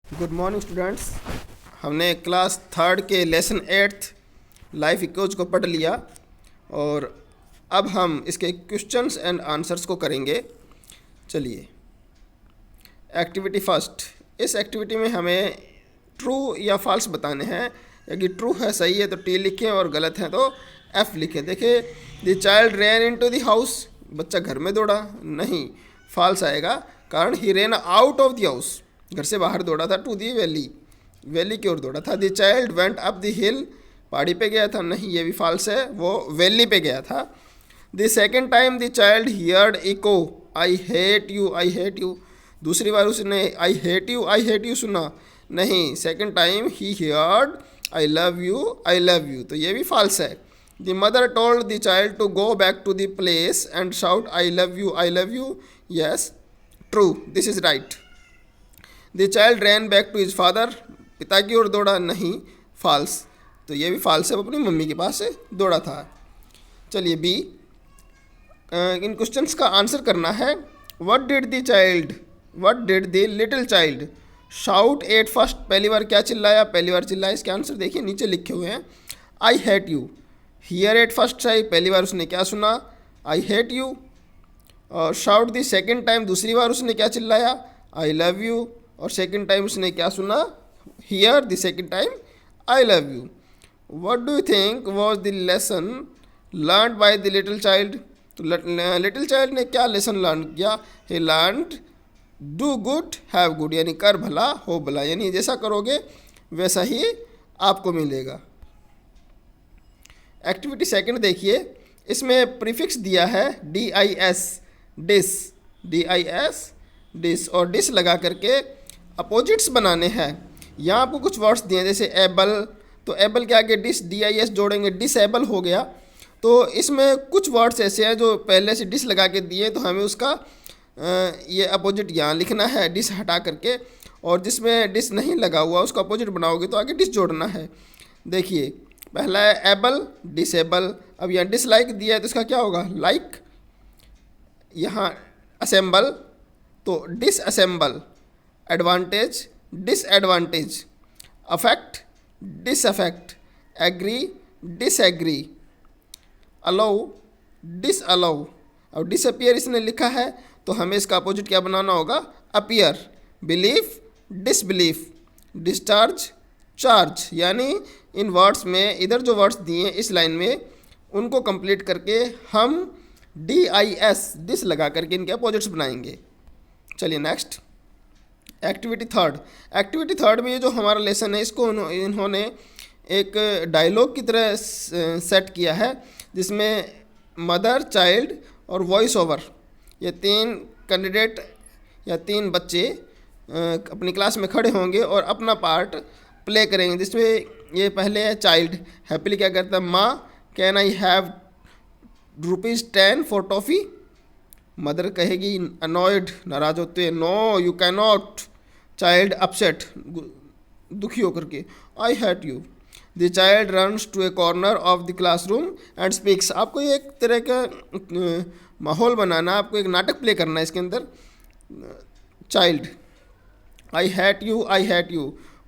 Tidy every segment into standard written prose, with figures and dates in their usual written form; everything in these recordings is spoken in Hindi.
Good morning students. हमने क्लास थर्ड के लेसन 8th लाइफ इक्वज को पढ़ लिया और अब हम इसके क्वेश्चंस एंड आंसर्स को करेंगे। चलिए, एक्टिविटी फर्स्ट। इस एक्टिविटी में हमें ट्रू या फॉल्स बताने हैं। यदि ट्रू है, सही है, तो टी लिखें और गलत है तो एफ लिखें। देखिए, the child ran into the house. बच्चा घर में दौड़ा, नहीं, फॉल्स आएगा, कारण he ran out of the house. घर से बाहर दौड़ा था। टू दी वैली, वैली की ओर दौड़ा था। The child went up the हिल, पहाड़ी पे गया था, नहीं, ये भी फॉल्स है, वो वैली पे गया था। The second time the child heard echo, I hate you, I hate you. दूसरी बार उसने आई हेट यू सुना, नहीं, second time he heard I love you, तो ये भी फॉल्स है। The mother told the child to go back to the place and shout I love you, yes, true, this is right. The child ran back to his father, पिता की ओर दौड़ा, नहीं, फॉल्स, तो ये भी फॉल्स है, वो अपनी मम्मी के पास से दौड़ा था। चलिए बी, इन क्वेश्चंस का आंसर करना है। What did the little child shout at first, पहली बार क्या चिल्लाया, पहली बार चिल्लाया। इसके आंसर देखिए, नीचे लिखे हुए हैं। आई hate you, here at first time, पहली बार उसने क्या सुना, आई हेट यू। और शाउट द सेकेंड टाइम, दूसरी बार उसने क्या चिल्लाया, आई लव यू। और सेकेंड टाइम उसने क्या सुना, here the second time I love you. What do you think was the lesson learn by the little child. तो लिटिल चाइल्ड ने क्या लेसन लर्न किया, ही learned do good have good, यानी कर भला हो भला, यानी जैसा करोगे वैसा ही आपको मिलेगा। एक्टिविटी सेकंड देखिए, इसमें प्रीफिक्स दिया है DIS, डिस, और डिस लगा करके अपोजिट्स बनाने हैं। यहाँ आपको कुछ वर्ड्स दिए हैं, जैसे एबल, तो एबल के आगे DIS जोड़ेंगे, डिसेबल हो गया। तो इसमें कुछ वर्ड्स ऐसे हैं जो पहले से डिस लगा के दिए, तो हमें उसका ये अपोजिट यहाँ लिखना है, डिस हटा करके, और जिसमें डिस नहीं लगा हुआ उसका अपोजिट बनाओगे तो आगे डिस जोड़ना है। देखिए, पहला है एबल, डिसेबल। अब यहाँ डिसलाइक दिया है तो इसका क्या होगा, लाइक। यहाँ असेंबल, तो disassemble. Advantage, disadvantage. Affect, disaffect. Agree, disagree. Allow, disallow. अब डिसअपियर इसने लिखा है तो हमें इसका अपोजिट क्या बनाना होगा, appear. Belief, disbelief. Discharge, charge. यानी इन वर्ड्स में, इधर जो वर्ड्स दिए हैं इस लाइन में, उनको कंप्लीट करके हम DIS, डिस लगा करके इनके अपोजिट्स बनाएंगे। चलिए नेक्स्ट, एक्टिविटी थर्ड में ये जो हमारा लेसन है, इसको इन्होंने एक डायलॉग की तरह सेट किया है, जिसमें मदर, चाइल्ड और वॉइस ओवर, ये 3 कैंडिडेट या 3 बच्चे अपनी क्लास में खड़े होंगे और अपना पार्ट प्ले करेंगे। जिसमें ये पहले है चाइल्ड, हैप्पीली क्या करता है, माँ, can I have ₹10 for toffee. Mother कहेगी अनॉयड, नाराज होते हैं, no you can not. Child upset, दुखी होकर के, I hate you. The child runs to a corner of the classroom and speaks. आपको ये एक तरह का माहौल बनाना, आपको एक नाटक प्ले करना है इसके अंदर। Child, I hate you,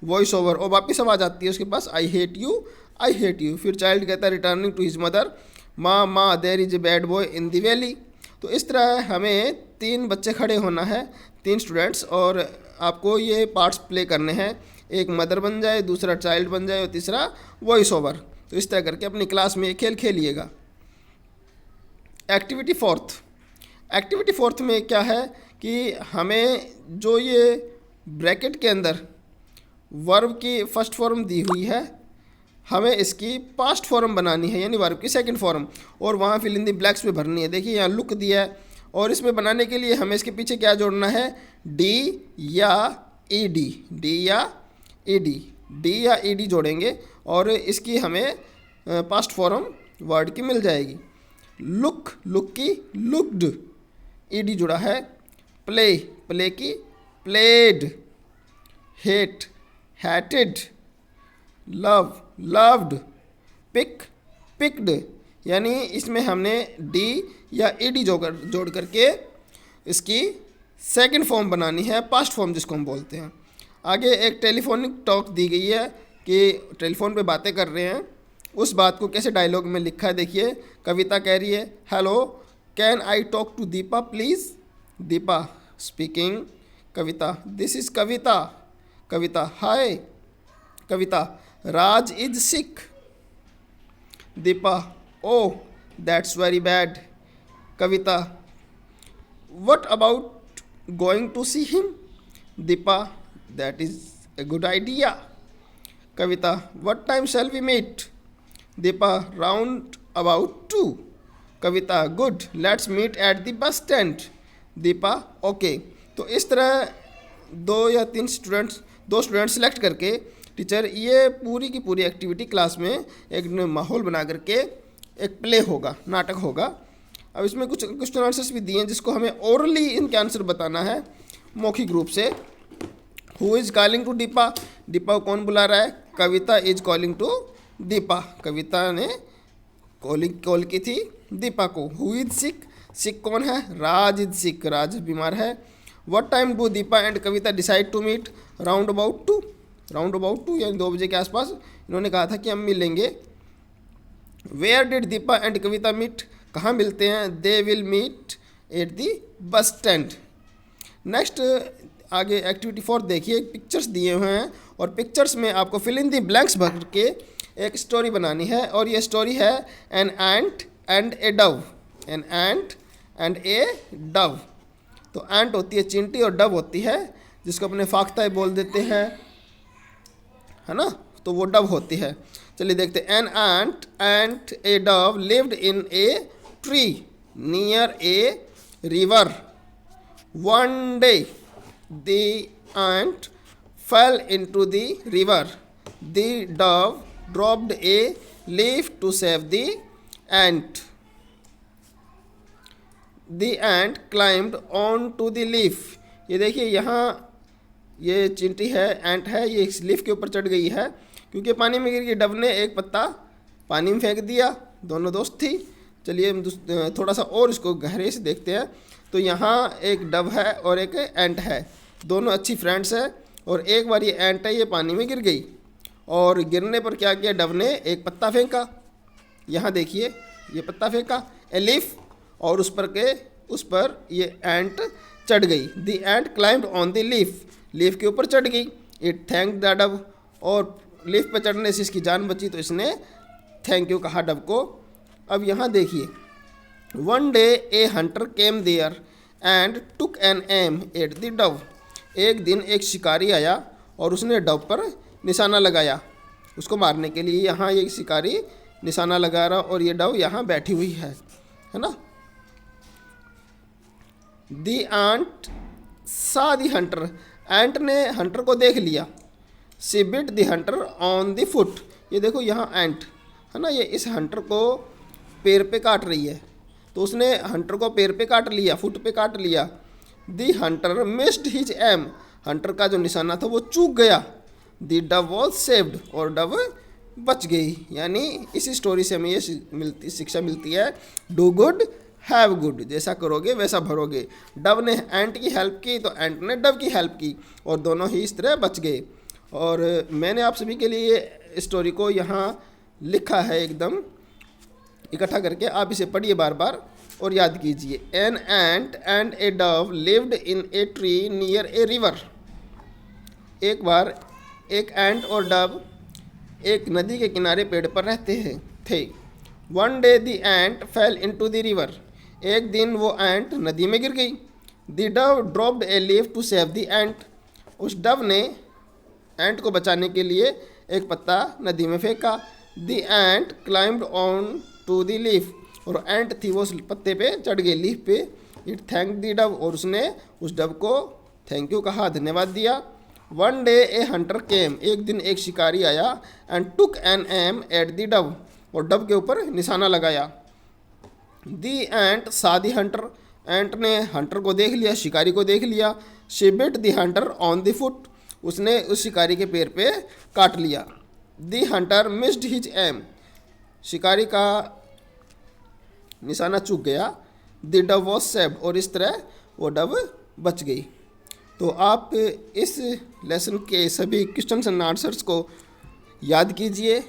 voice over, और वापस आवाज़ आती है उसके पास, आई हेट यू। फिर चाइल्ड कहता है रिटर्निंग टू हिज मदर, माँ there is a bad boy in the valley. तो इस तरह हमें 3 बच्चे खड़े होना है, 3 स्टूडेंट्स, और आपको ये पार्ट्स प्ले करने हैं। एक मदर बन जाए, दूसरा चाइल्ड बन जाए और तीसरा वॉइस ओवर। तो इस तरह करके अपनी क्लास में ये खेल खेलिएगा। एक्टिविटी फोर्थ में क्या है कि हमें जो ये ब्रैकेट के अंदर वर्ब की फर्स्ट फॉर्म दी हुई है, हमें इसकी पास्ट फॉर्म बनानी है, यानी वर्ब की सेकंड फॉर्म, और वहाँ फिल इन द ब्लैक्स में भरनी है। देखिए, यहाँ लुक दिया है, और इसमें बनाने के लिए हमें इसके पीछे क्या जोड़ना है, डी या ईडी जोड़ेंगे, और इसकी हमें पास्ट फॉर्म वर्ड की मिल जाएगी। लुक की लुक्ड, ईडी जुड़ा है। प्ले की played. Hate, hatted. Loved. Picked, यानी इसमें हमने डी या ईडी जोड़ करके इसकी सेकंड फॉर्म बनानी है, पास्ट फॉर्म जिसको हम बोलते हैं। आगे एक टेलीफोनिक टॉक दी गई है कि टेलीफोन पे बातें कर रहे हैं, उस बात को कैसे डायलॉग में लिखा है देखिए। कविता कह रही है, hello can I talk to Deepa please. Deepa speaking. Kavita, this is Kavita. Kavita, hi. Kavita, Raj is sick. Deepa, oh that's very bad. Kavita, what about going to see him. Deepa, that is a good idea. Kavita, what time shall we meet. Deepa, round about 2। Kavita, good, let's meet at the bus stand. Deepa, okay. तो इस तरह दो स्टूडेंट्स सेलेक्ट करके टीचर ये पूरी की पूरी एक्टिविटी क्लास में एक माहौल बना करके एक प्ले होगा, नाटक होगा। अब इसमें कुछ क्वेश्चन आंसर्स भी दिए हैं जिसको हमें ओरली इनके आंसर बताना है मौखिक रूप से। Who is calling to Deepa. Deepa को कौन बुला रहा है। Kavita is calling to Deepa. Kavita ने कॉल की थी दीपा को। Who is sick. सिक कौन है। राज इज सिक। राज बीमार है। What time do Deepa and Kavita decide to meet. Round about 2। Round about 2 यानी 2 बजे के आसपास इन्होंने कहा था कि हम मिलेंगे। Where did Deepa and Kavita meet. कहाँ मिलते हैं। They will meet at the bus stand. Next आगे एक्टिविटी 4 देखिए, पिक्चर्स दिए हुए हैं और पिक्चर्स में आपको फिल इन दी ब्लैंक्स भर के एक स्टोरी बनानी है और ये स्टोरी है N ant and a Dove. N ant and a Dove. तो एंट होती है चींटी और डव होती है जिसको अपने फाख्ताए बोल देते हैं, है ना, तो वो डव होती है। चलिए देखते हैं। An ant and a dove lived in a tree near a river. One day the ant fell into the river. The dove dropped a leaf to save the ant. The ant climbed on to the leaf. ये देखिए यहाँ ये चींटी है, एंट है, ये इस लीफ के ऊपर चढ़ गई है क्योंकि पानी में गिर गई। डव ने एक पत्ता पानी में फेंक दिया। दोनों दोस्त थी। चलिए हम थोड़ा सा और इसको गहरे से देखते हैं। तो यहाँ एक डव है और एक एंट है, दोनों अच्छी फ्रेंड्स है। और एक बार ये एंट है, ये पानी में गिर गई और गिरने पर क्या किया, डव ने एक पत्ता फेंका। यहाँ देखिए ये पत्ता फेंका, ए लीफ, और उस पर ये एंट चढ़ गई। The ant climbed on the leaf. Leaf के ऊपर चढ़ गई। इट थैंक द डव, और लीफ पर चढ़ने से इसकी जान बची तो इसने थैंक यू कहा डव को। अब यहाँ देखिए, one day a hunter came there and took an aim at the dove. एक दिन एक शिकारी आया और उसने डव पर निशाना लगाया उसको मारने के लिए। यहाँ ये शिकारी निशाना लगा रहा और ये डव यहाँ बैठी हुई है ना। दी एंट सा दी हंटर। एंट ने हंटर को देख लिया। She bit the hunter on the foot. ये देखो यहाँ एंट है ना, ये इस हंटर को पैर पे काट रही है तो उसने हंटर को पैर पे काट लिया, फुट पे काट लिया। The hunter missed his aim. Hunter का जो निशाना था वो चूक गया। दी डव वॉज सेव्ड, और डव बच गई। यानी इसी स्टोरी से हमें ये शिक्षा मिलती है, डू गुड हैव गुड। जैसा करोगे वैसा भरोगे। डव ने एंट की हेल्प की तो एंट ने डव की हेल्प की और दोनों ही इस तरह बच गए। और मैंने आप सभी के लिए स्टोरी को यहाँ लिखा है एकदम इकट्ठा करके, आप इसे पढ़िए बार बार और याद कीजिए। N ant and a dove lived in a tree near a river. एक बार एक एंट और डव एक नदी के किनारे पेड़ पर रहते थे। One day the ant fell into the river. एक दिन वो एंट नदी में गिर गई। The dove dropped a leaf to save the ant. उस डव ने एंट को बचाने के लिए एक पत्ता नदी में फेंका। The ant climbed on to the leaf. और एंट थी वो उस पत्ते पे चढ़ गई, लीफ पे। इट थैंक द डव, और उसने उस डव को थैंक यू कहा, धन्यवाद दिया। One day a hunter came. एक दिन एक शिकारी आया and took an aim at the dove, और डव के ऊपर निशाना लगाया। दी एंट सा दी हंटर। एंट ने हंटर को देख लिया, शिकारी को देख लिया। She bit the hunter on the foot. उसने उस शिकारी के पैर पे काट लिया। The hunter missed his M. शिकारी का निशाना चूक गया। द डव वॉज सेव्ड, और इस तरह वो डव बच गई। तो आप इस लेसन के सभी क्वेश्चंस एंड आंसर्स को याद कीजिए